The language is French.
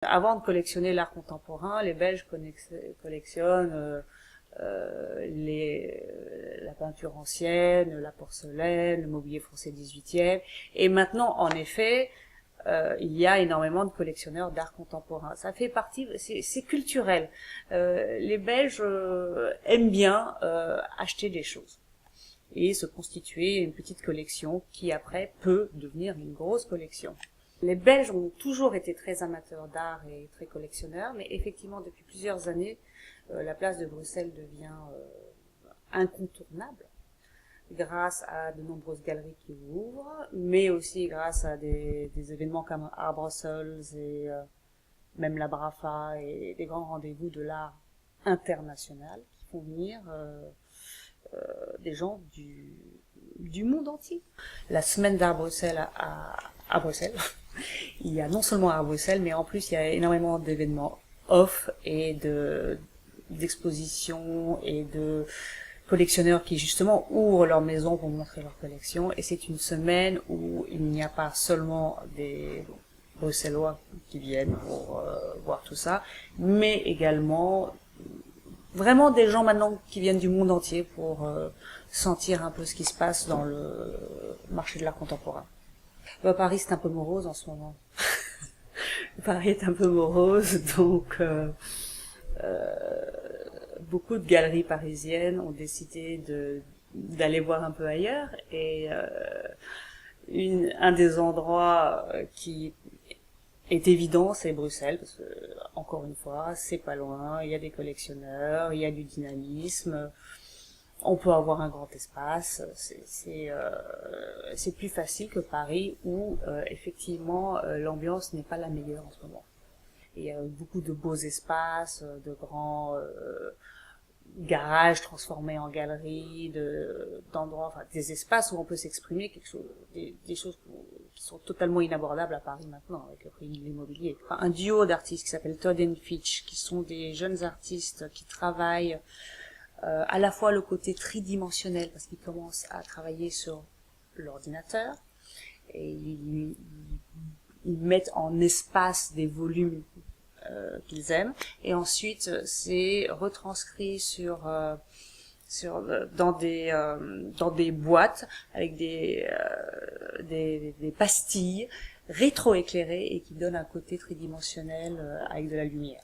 Avant de collectionner l'art contemporain, les Belges collectionnent la peinture ancienne, la porcelaine, le mobilier français 18e. Et maintenant, en effet, il y a énormément de collectionneurs d'art contemporain. Ça fait partie, c'est culturel. Les Belges aiment bien acheter des choses et se constituer une petite collection qui après peut devenir une grosse collection. Les Belges ont toujours été très amateurs d'art et très collectionneurs, mais effectivement depuis plusieurs années, la place de Bruxelles devient incontournable grâce à de nombreuses galeries qui ouvrent, mais aussi grâce à des événements comme Art Brussels et même la Brafa et des grands rendez-vous de l'art international qui font venir des gens du monde entier. La semaine d'Art Bruxelles à Bruxelles, il y a non seulement Art Bruxelles, mais en plus il y a énormément d'événements off et d'expositions et de collectionneurs qui justement ouvrent leur maison pour montrer leur collection. Et c'est une semaine où il n'y a pas seulement des Bruxellois qui viennent pour voir tout ça, mais également vraiment des gens maintenant qui viennent du monde entier pour sentir un peu ce qui se passe dans le marché de l'art contemporain. Paris c'est un peu morose en ce moment. Paris est un peu morose, donc beaucoup de galeries parisiennes ont décidé d'aller voir un peu ailleurs, et un des endroits qui est évident, c'est Bruxelles, parce que, encore une fois, c'est pas loin, il y a des collectionneurs, il y a du dynamisme, on peut avoir un grand espace, c'est plus facile que Paris où, effectivement, l'ambiance n'est pas la meilleure en ce moment. Il y a beaucoup de beaux espaces, de grands garages transformés en galeries, d'endroits, enfin des espaces où on peut s'exprimer, des choses qui sont totalement inabordables à Paris maintenant avec le prix de l'immobilier. Enfin, un duo d'artistes qui s'appelle Todd and Fitch, qui sont des jeunes artistes qui travaillent à la fois le côté tridimensionnel parce qu'ils commencent à travailler sur l'ordinateur et ils mettent en espace des volumes qu'ils aiment, et ensuite c'est retranscrit dans des boîtes avec des pastilles rétro-éclairées et qui donnent un côté tridimensionnel avec de la lumière.